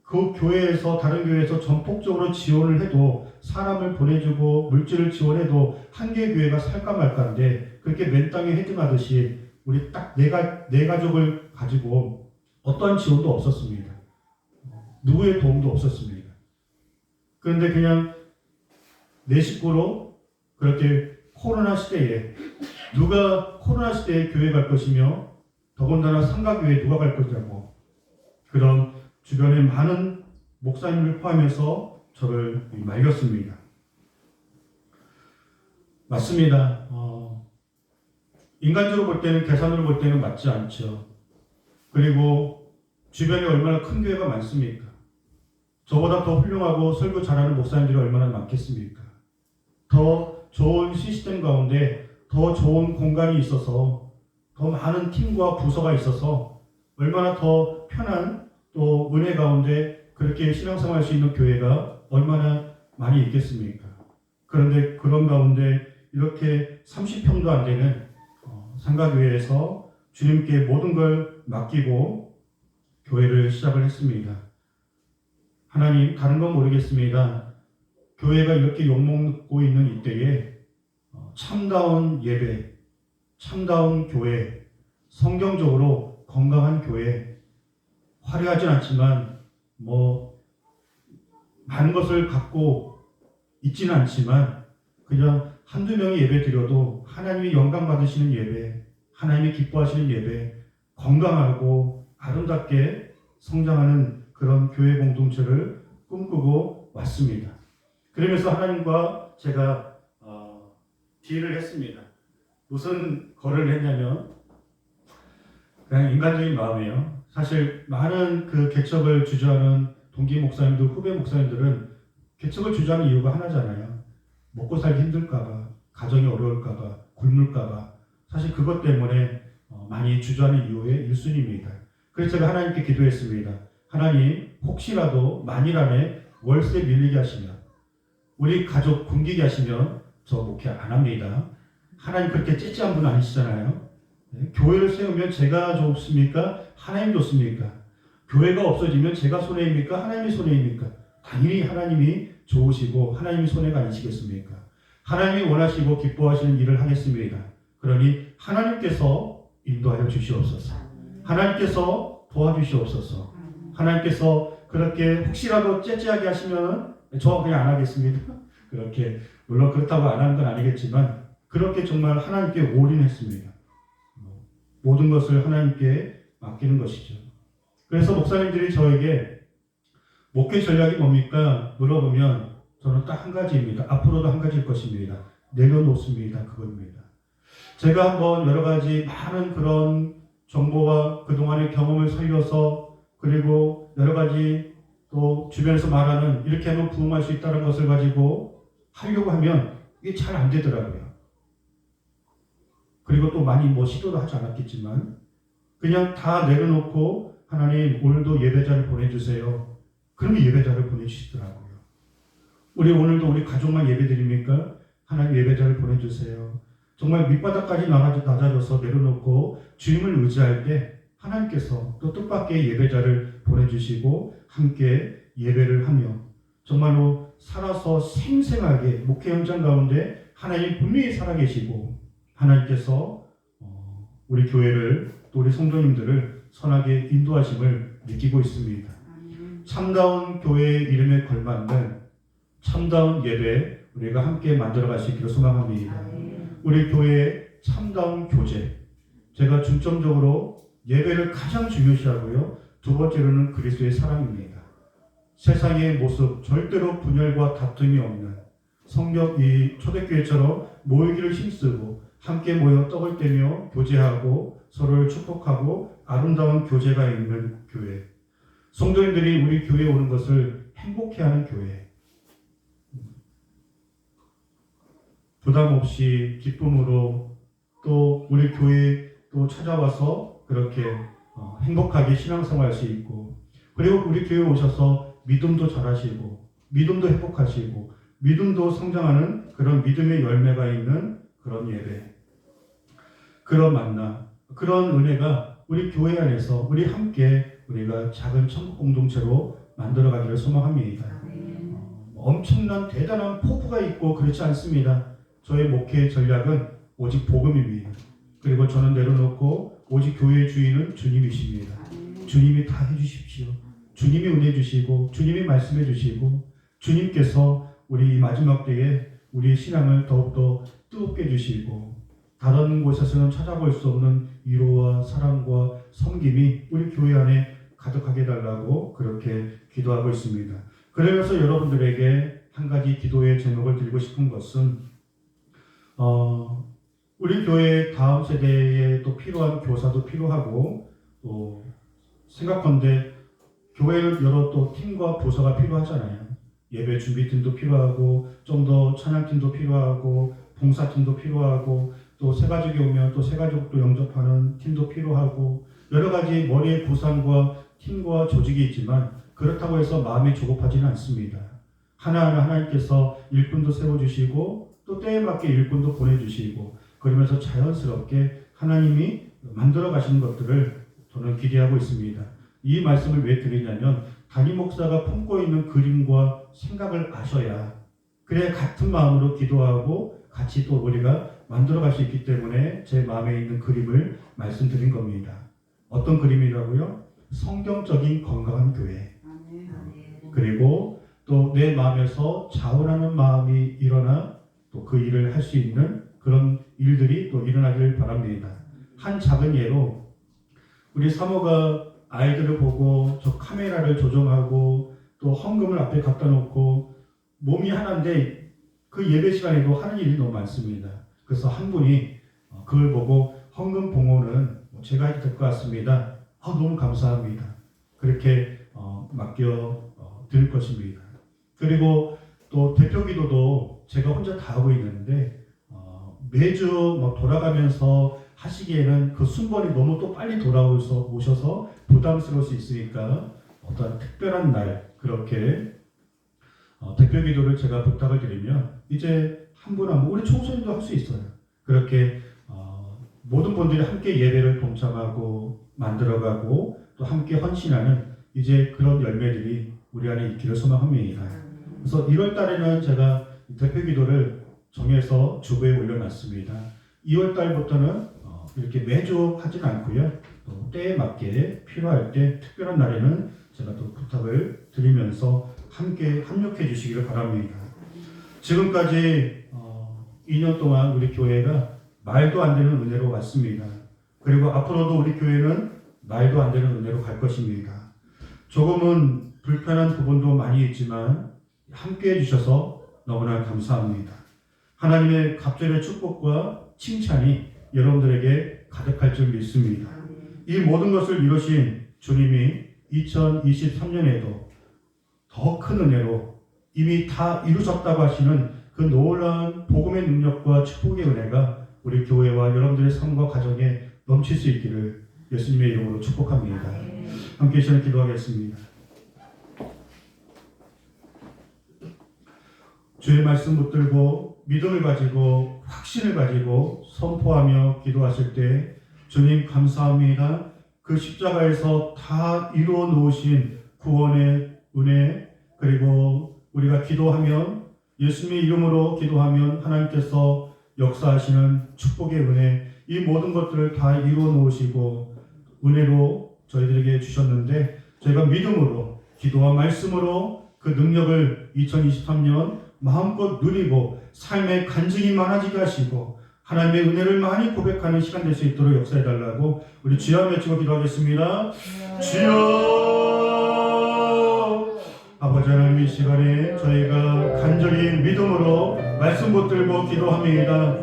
그 교회에서 다른 교회에서 전폭적으로 지원을 해도 사람을 보내주고 물질을 지원해도 한 개의 교회가 살까 말까인데 그렇게 맨 땅에 헤딩하듯이 우리 딱 네 가족을 가지고 어떠한 지원도 없었습니다. 누구의 도움도 없었습니다. 그런데 그냥 내 식구로 그렇게 코로나 시대에 누가 코로나 시대에 교회 갈 것이며 더군다나 상가교회 누가 갈 거냐고 그런 주변에 많은 목사님을 포함해서 저를 말렸습니다. 맞습니다. 인간적으로 볼 때는 계산으로 볼 때는 맞지 않죠. 그리고 주변에 얼마나 큰 교회가 많습니까? 저보다 더 훌륭하고 설교 잘하는 목사님들이 얼마나 많겠습니까? 더 좋은 시스템 가운데 더 좋은 공간이 있어서 더 많은 팀과 부서가 있어서 얼마나 더 편한 또 은혜 가운데 그렇게 신앙생활 할 수 있는 교회가 얼마나 많이 있겠습니까? 그런데 그런 가운데 이렇게 30평도 안 되는 상가교회에서 주님께 모든 걸 맡기고 교회를 시작을 했습니다. 하나님, 다른 건 모르겠습니다. 교회가 이렇게 욕먹고 있는 이때에 참다운 예배, 참다운 교회, 성경적으로 건강한 교회, 화려하진 않지만 많은 것을 갖고 있지는 않지만 그냥 한두 명이 예배 드려도 하나님이 영광 받으시는 예배, 하나님이 기뻐하시는 예배, 건강하고 아름답게 성장하는 그런 교회 공동체를 꿈꾸고 왔습니다. 그러면서 하나님과 제가 딜을 했습니다. 무슨 거래를 했냐면 그냥 인간적인 마음이에요. 사실 많은 그 개척을 주저하는 동기 목사님들, 후배 목사님들은 개척을 주저하는 이유가 하나잖아요. 먹고 살기 힘들까봐, 가정이 어려울까봐, 굶을까봐. 사실 그것 때문에 많이 주저하는 이유의 1순위입니다. 그래서 제가 하나님께 기도했습니다. 하나님, 혹시라도 만일 안에 월세 밀리게 하시면, 우리 가족 굶기게 하시면 저 목회 안 합니다. 하나님 그렇게 찌찌한 분 아니시잖아요. 네? 교회를 세우면 제가 좋습니까? 하나님 좋습니까? 교회가 없어지면 제가 손해입니까? 하나님이 손해입니까? 당연히 하나님이 좋으시고 하나님이 손해가 아니시겠습니까? 하나님이 원하시고 기뻐하시는 일을 하겠습니다. 그러니 하나님께서 인도하여 주시옵소서. 하나님께서 도와주시옵소서. 하나님께서 그렇게 혹시라도 째째하게 하시면 저 그냥 안 하겠습니다. 그렇게 물론 그렇다고 안 하는 건 아니겠지만 그렇게 정말 하나님께 올인했습니다. 모든 것을 하나님께 맡기는 것이죠. 그래서 목사님들이 저에게 목회 전략이 뭡니까? 물어보면 저는 딱 한 가지입니다. 앞으로도 한 가지일 것입니다. 내려놓습니다. 그겁니다. 제가 한번 여러 가지 많은 그런 정보와 그동안의 경험을 살려서 그리고 여러 가지 또 주변에서 말하는 이렇게 하면 부흥할 수 있다는 것을 가지고 하려고 하면 이게 잘 안 되더라고요. 그리고 또 많이 시도도 하지 않았겠지만 그냥 다 내려놓고 하나님 오늘도 예배자를 보내주세요. 그러면 예배자를 보내주시더라고요. 우리 오늘도 우리 가족만 예배드립니까? 하나님 예배자를 보내주세요. 정말 밑바닥까지 낮아져서 내려놓고 주님을 의지할 때 하나님께서 또 뜻밖의 예배자를 보내주시고 함께 예배를 하며 정말로 살아서 생생하게 목회 현장 가운데 하나님 분명히 살아계시고 하나님께서 우리 교회를 또 우리 성도님들을 선하게 인도하심을 느끼고 있습니다. 참다운 교회의 이름에 걸맞는 참다운 예배 우리가 함께 만들어갈 수 있기를 소망합니다. 우리 교회의 참다운 교제, 제가 중점적으로 예배를 가장 중요시하고요. 두 번째로는 그리스도의 사랑입니다. 세상의 모습, 절대로 분열과 다툼이 없는 성경 이 초대교회처럼 모이기를 힘쓰고 함께 모여 떡을 떼며 교제하고 서로를 축복하고 아름다운 교제가 있는 교회. 성도님들이 우리 교회에 오는 것을 행복해하는 교회. 부담 없이 기쁨으로 또 우리 교회에 또 찾아와서 그렇게 행복하게 신앙생활할 수 있고, 그리고 우리 교회에 오셔서 믿음도 잘하시고 믿음도 행복하시고 믿음도 성장하는 그런 믿음의 열매가 있는 그런 예배, 그런 만남, 그런 은혜가 우리 교회 안에서 우리 함께 우리가 작은 천국 공동체로 만들어가기를 소망합니다. 엄청난 대단한 포부가 있고 그렇지 않습니다. 저의 목회 전략은 오직 복음입니다. 그리고 저는 내려놓고 오직 교회의 주인은 주님이십니다. 주님이 다 해주십시오. 주님이 은혜 주시고 주님이 말씀해 주시고 주님께서 우리 마지막 때에 우리의 신앙을 더욱더 뜨겁게 해주시고 다른 곳에서는 찾아볼 수 없는 위로와 사랑과 섬김이 우리 교회 안에 가득하게 해달라고 그렇게 기도하고 있습니다. 그러면서 여러분들에게 한 가지 기도의 제목을 드리고 싶은 것은 우리 교회 다음 세대에 또 필요한 교사도 필요하고 또 생각컨대 교회는 여러 또 팀과 부서가 필요하잖아요. 예배 준비팀도 필요하고 좀 더 찬양팀도 필요하고 봉사팀도 필요하고 또 새가족이 오면 또 새가족도 영접하는 팀도 필요하고 여러 가지 머리에 구상과 팀과 조직이 있지만 그렇다고 해서 마음이 조급하지는 않습니다. 하나하나 하나님께서 일꾼도 세워주시고 또 때에 맞게 일꾼도 보내주시고 그러면서 자연스럽게 하나님이 만들어 가시는 것들을 저는 기대하고 있습니다. 이 말씀을 왜 드리냐면 담임 목사가 품고 있는 그림과 생각을 아셔야 그래야 같은 마음으로 기도하고 같이 또 우리가 만들어 갈 수 있기 때문에 제 마음에 있는 그림을 말씀드린 겁니다. 어떤 그림이라고요? 성경적인 건강한 교회. 그리고 또 내 마음에서 자원하는 마음이 일어나 또 그 일을 할 수 있는 그런 일들이 또 일어나길 바랍니다. 한 작은 예로 우리 사모가 아이들을 보고 저 카메라를 조정하고 또 헌금을 앞에 갖다 놓고 몸이 하나인데 그 예배 시간에도 하는 일이 너무 많습니다. 그래서 한 분이 그걸 보고 헌금 봉헌은 제가 해도 될 것 같습니다. 너무 감사합니다. 그렇게 맡겨 드릴 것입니다. 그리고 또 대표 기도도 제가 혼자 다 하고 있는데 매주 막 돌아가면서 하시기에는 그 순번이 너무 또 빨리 돌아오셔서 부담스러울 수 있으니까 어떤 특별한 날 그렇게 대표 기도를 제가 부탁을 드리면 이제 한 분 한 분 우리 총수님도 할 수 있어요. 그렇게 모든 분들이 함께 예배를 동참하고 만들어가고 또 함께 헌신하는 이제 그런 열매들이 우리 안에 있기를 소망합니다. 그래서 1월 달에는 제가 대표 기도를 정해서 주보에 올려놨습니다. 2월 달부터는 이렇게 매주 하진 않고요. 또 때에 맞게 필요할 때 특별한 날에는 제가 또 부탁을 드리면서 함께 합력해 주시기를 바랍니다. 지금까지 2년 동안 우리 교회가 말도 안 되는 은혜로 왔습니다. 그리고 앞으로도 우리 교회는 말도 안 되는 은혜로 갈 것입니다. 조금은 불편한 부분도 많이 있지만 함께 해주셔서 너무나 감사합니다. 하나님의 갑절의 축복과 칭찬이 여러분들에게 가득할 줄 믿습니다. 이 모든 것을 이루신 주님이 2023년에도 더 큰 은혜로 이미 다 이루셨다고 하시는 그 놀라운 복음의 능력과 축복의 은혜가 우리 교회와 여러분들의 삶과 가정에 넘칠 수 있기를 예수님의 이름으로 축복합니다. 함께 시간 기도하겠습니다. 주의 말씀 붙들고 믿음을 가지고 확신을 가지고 선포하며 기도하실 때 주님 감사합니다. 그 십자가에서 다 이루어 놓으신 구원의 은혜 그리고 우리가 기도하면 예수님의 이름으로 기도하면 하나님께서 역사하시는 축복의 은혜 이 모든 것들을 다 이루어 놓으시고 은혜로 저희들에게 주셨는데 저희가 믿음으로 기도와 말씀으로 그 능력을 2023년 마음껏 누리고 삶의 간증이 많아지게 하시고 하나님의 은혜를 많이 고백하는 시간 될 수 있도록 역사해달라고 우리 주여 외치고 기도하겠습니다. 주여. 아버지 하나님, 이 시간에 저희가 간절히 믿음으로 말씀 붙들고 기도합니다.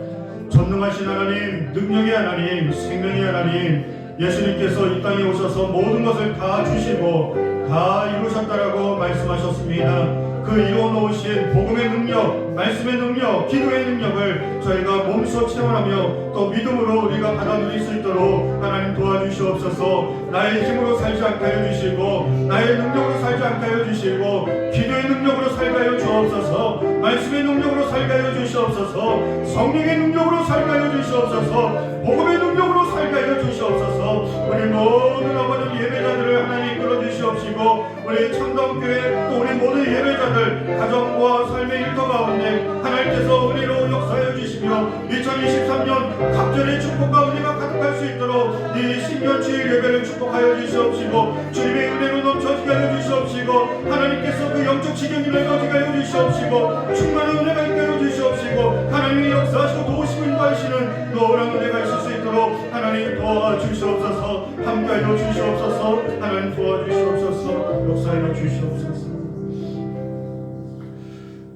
전능하신 하나님, 능력의 하나님, 생명의 하나님, 예수님께서 이 땅에 오셔서 모든 것을 다 주시고 다 이루셨다라고 말씀하셨습니다. 그 이루어 놓으신 복음의 능력, 말씀의 능력, 기도의 능력을 저희가 몸소 체험하며 또 믿음으로 우리가 받아 누릴 수 있도록 하나님 도와주시옵소서. 나의 힘으로 살지 않게 하여 주시고 나의 능력으로 살지 않게 하여 주시고 기도의 능력으로 살게 하여 주옵소서. 말씀의 능력으로 살게 하여 주시옵소서. 성령의 능력으로 살게 하여 주시옵소서. 복음의 능력으로 살게 하여 주시옵소서. 우리 모든 아버지 예배자들을 하나님 이끌어 주시옵시고 우리 참담교회 또 우리 모든 예배자들 가정과 삶의 일터 가운데 하나님께서 은혜로 역사하여 주시며 2023년 갑절의 축복과 은혜가 가득할 수 있도록 이 신년주일 예배를 축복하여 주시옵시고 주님의 은혜로 넘쳐지게 하여 주시옵시고 하나님께서 그 영적 지경이 넓어지게 하여 주시옵시고 충만한 은혜가 있게 하여 주시옵시고 하나님이 역사하시고 도우시고 인도하시는 노란 은혜가 있을 수 있도록 하나님 도와주시옵소서. 함께하여 주시옵소서. 하나님 도와주시옵소서. 역사하여 주시옵소서.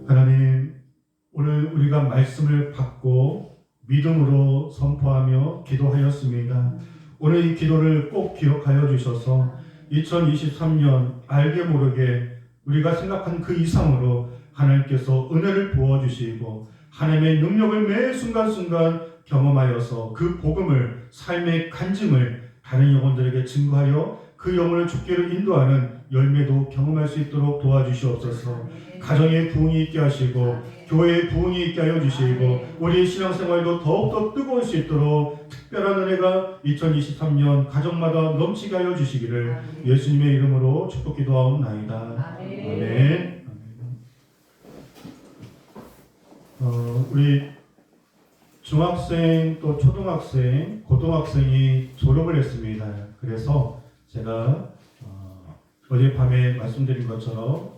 하나님, 오늘 우리가 말씀을 받고 믿음으로 선포하며 기도하였습니다. 오늘 이 기도를 꼭 기억하여 주셔서 2023년 알게 모르게 우리가 생각한 그 이상으로 하나님께서 은혜를 부어주시고 하나님의 능력을 매 순간순간 경험하여서 그 복음을 삶의 간증을 다른 영혼들에게 증거하여 그 영혼을 죽기를 인도하는 열매도 경험할 수 있도록 도와주시옵소서. 가정의 부흥이 있게 하시고 교회의 부흥이 있게 하여 주시고 우리의 신앙생활도 더욱더 뜨거울 수 있도록 특별한 은혜가 2023년 가정마다 넘치게 하여 주시기를 예수님의 이름으로 축복 기도하옵나이다. 아멘. 우리 중학생 또 초등학생, 고등학생이 졸업을 했습니다. 그래서 제가 어젯밤에 말씀드린 것처럼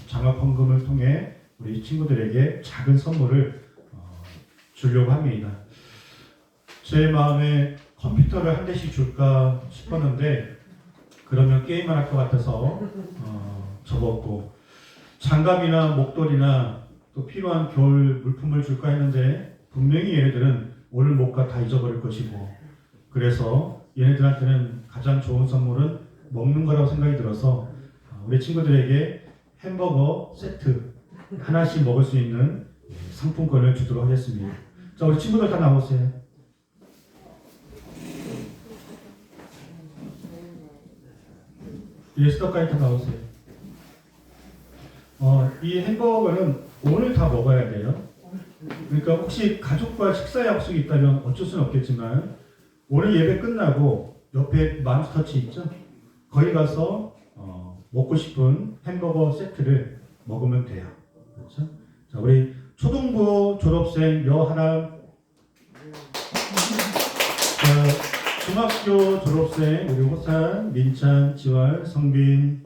장학헌금을 통해 우리 친구들에게 작은 선물을 주려고 합니다. 제 마음에 컴퓨터를 한 대씩 줄까 싶었는데 그러면 게임만 할 것 같아서 접었고 장갑이나 목도리나 또 필요한 겨울 물품을 줄까 했는데 분명히 얘네들은 오늘 못 가 다 잊어버릴 것이고 그래서 얘네들한테는 가장 좋은 선물은 먹는 거라고 생각이 들어서 우리 친구들에게 햄버거 세트 하나씩 먹을 수 있는 상품권을 주도록 하겠습니다. 자, 우리 친구들 다 나오세요. 예스터까지 다 나오세요. 이 햄버거는 오늘 다 먹어야 돼요. 그러니까 혹시 가족과 식사 약속이 있다면 어쩔 수는 없겠지만 오늘 예배 끝나고 옆에 맘스터치 있죠? 거기 가서 먹고 싶은 햄버거 세트를 먹으면 돼요. 그렇죠? 자, 우리 초등부 졸업생 여하나, 중학교 졸업생 우리 호산, 민찬, 지활, 성빈,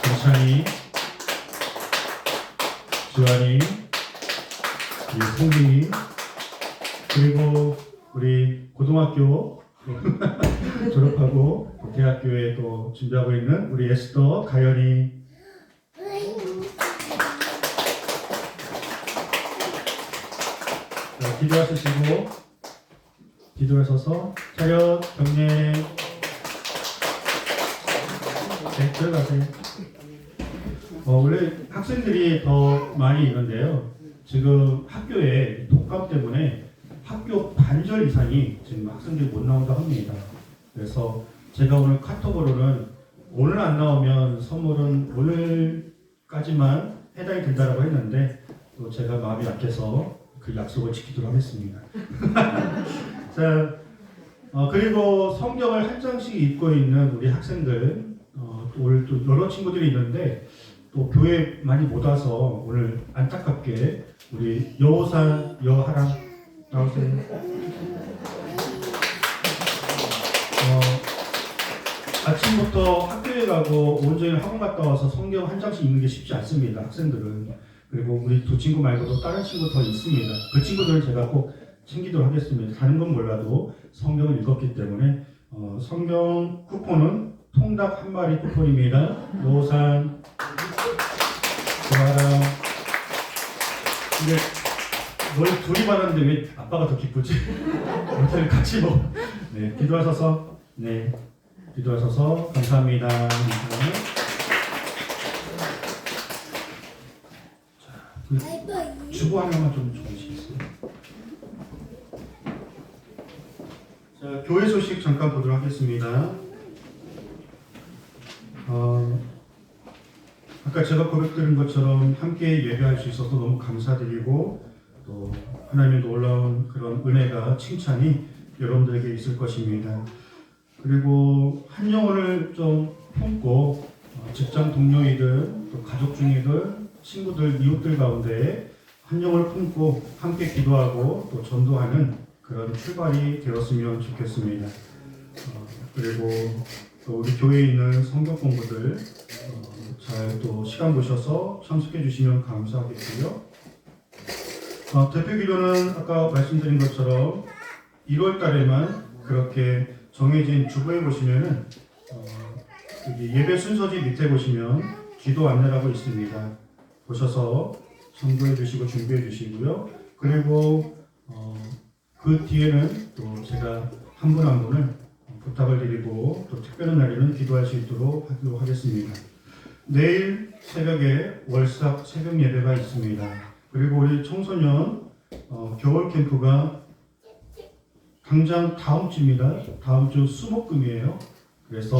정찬이, 지환이, 우리 성빈이, 그리고 우리 고등학교 졸업하고 대학교에 또 준비하고 있는 우리 에스더, 가연이, 기도하시고 기도하셔서 차렷 경례. 네, 들어가세요. 원래 학생들이 더 많이 있는데요. 지금 학교에 독감 때문에 학교 반절 이상이 지금 학생들이 못 나온다고 합니다. 그래서 제가 오늘 카톡으로는 오늘 안 나오면 선물은 오늘까지만 해당이 된다라고 했는데 또 제가 마음이 약해서 그 약속을 지키도록 하겠습니다. 자, 그리고 성경을 한 장씩 읽고 있는 우리 학생들 오늘 또 여러 친구들이 있는데 또 교회 많이 못 와서 오늘 안타깝게 우리 여호산, 여하랑 나오세요. 아침부터 학교에 가고 온종일 학원 갔다 와서 성경 한 장씩 읽는 게 쉽지 않습니다. 학생들은. 그리고 우리 두 친구 말고도 다른 친구 더 있습니다. 그 친구들은 제가 꼭 챙기도록 하겠습니다. 다른 건 몰라도 성경을 읽었기 때문에 성경 쿠폰은 통닭 한 마리 쿠폰입니다. 노산 고마라. 근데 뭘 둘이 받았는데 왜 아빠가 더 기쁘지? 어떻게 같이 네, 기도하셔서 네, 기도하셔서 감사합니다. 자, 주보 하나만 좀 적으시겠어요? 자, 교회 소식 잠깐 보도록 하겠습니다. 아까 제가 고백드린 것처럼 함께 예배할 수 있어서 너무 감사드리고 또 하나님의 놀라운 그런 은혜가 칭찬이 여러분들에게 있을 것입니다. 그리고 한 영혼을 좀 품고 직장 동료이든 또 가족 중이든 친구들, 이웃들 가운데 한 영혼을 품고 함께 기도하고 또 전도하는 그런 출발이 되었으면 좋겠습니다. 그리고 또 우리 교회에 있는 성경 공부들 잘 또 시간 보셔서 참석해 주시면 감사하겠고요. 대표 기도는 아까 말씀드린 것처럼 1월 달에만 그렇게 정해진 주보에 보시면은 여기 예배 순서지 밑에 보시면 기도 안내라고 있습니다. 보셔서 참고해 주시고 준비해 주시고요. 그리고 그 뒤에는 또 제가 한 분 한 분을 부탁을 드리고 또 특별한 날에는 기도할 수 있도록 하도록 하겠습니다. 내일 새벽에 월삭 새벽 예배가 있습니다. 그리고 우리 청소년 겨울 캠프가 당장 다음 주입니다. 다음 주 수목금이에요. 그래서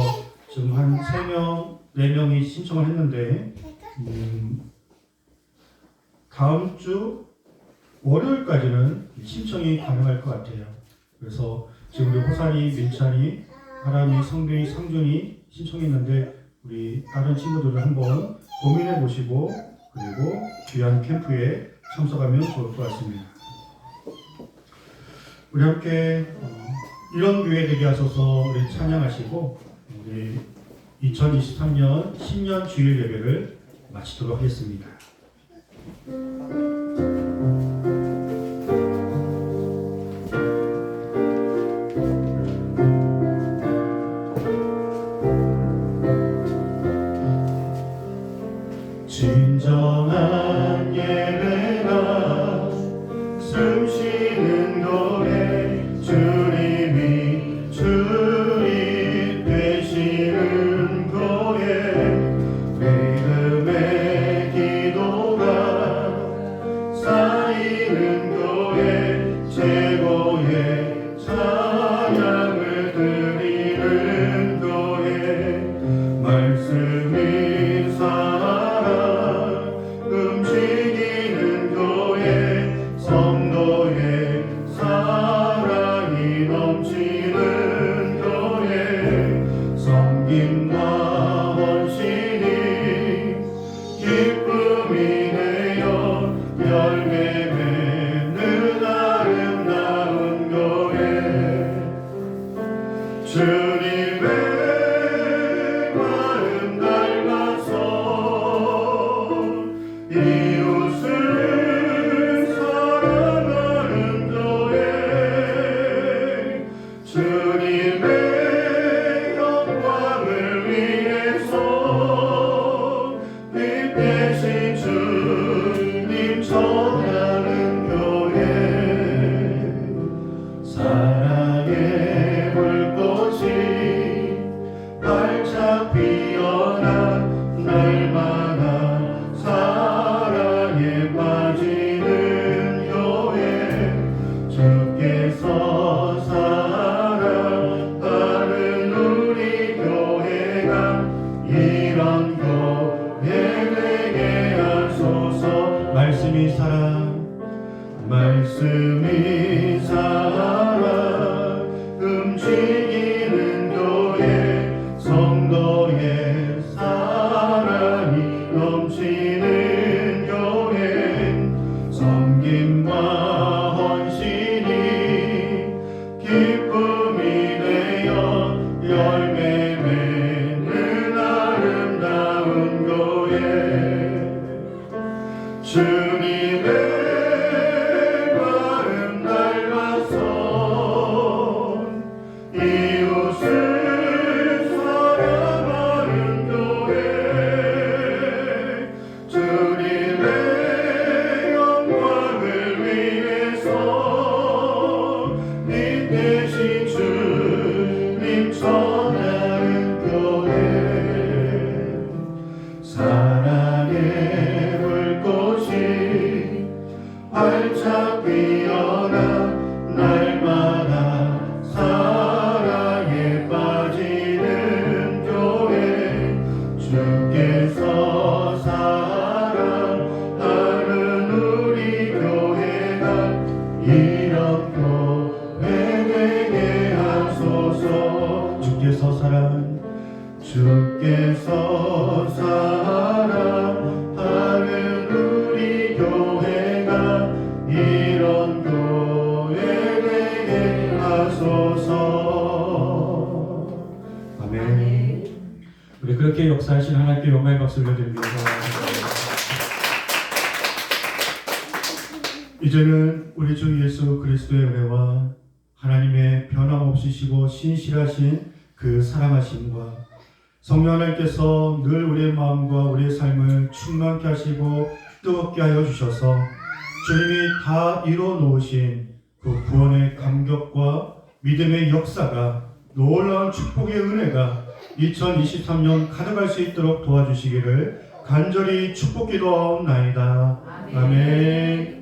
지금 한 3명, 4명이 신청을 했는데 다음 주 월요일까지는 신청이 가능할 것 같아요. 그래서 지금 우리 호산이, 민찬이, 하람이, 성빈이, 상준이 신청했는데 우리 다른 친구들을 한번 고민해 보시고 그리고 귀한 캠프에 참석하면 좋을 것 같습니다. 우리 함께 이런 교회 되게 하셔서 우리 찬양하시고 우리 2023년 신년 주일 예배를 마치도록 하겠습니다. 진정한 예배가 숨쉬는 거에 주님이 주인 되시는 거에 믿음의 기도가 쌓이는 거에 최고의 찬양을 드리는 거에 말씀이 움직이는 거에 성도의 사랑이 넘치는 거에 섬김과 헌신이 기쁨이 되어 열매 맺는 아름다운 거에 주님의 마음 닮아서 이웃을 사랑하는 거에 주님의 영광을 위해서 빛 대신 주님 전하는 거에 사랑의 불꽃이 활짝 피어난 날마다 사랑에 빠지는 교회 주께서 사랑하는 우리 교회가 이런 교회 되게 하소서. 말씀이 사랑 말씀이 사랑 움직이는 교회 성도의 사랑이 넘치는 교회 섬김과 헌신이 기쁨이 되어 열매 맺는 주께서 사랑하는 우리 교회가 이런 교회 되게 하소서. 아멘. 우리 그렇게 역사하신 하나님께 영광의 박수 올려드립니다. 이제는 우리 주 예수 그리스도의 은혜와 하나님의 변함없으시고 신실하신 그 사랑하심과 성령 하나님께서 늘 우리의 마음과 우리의 삶을 충만케 하시고 뜨겁게 하여 주셔서 주님이 다 이루어 놓으신 그 구원의 감격과 믿음의 역사가 놀라운 축복의 은혜가 2023년 가득할 수 있도록 도와주시기를 간절히 축복 기도하옵나이다. 아멘.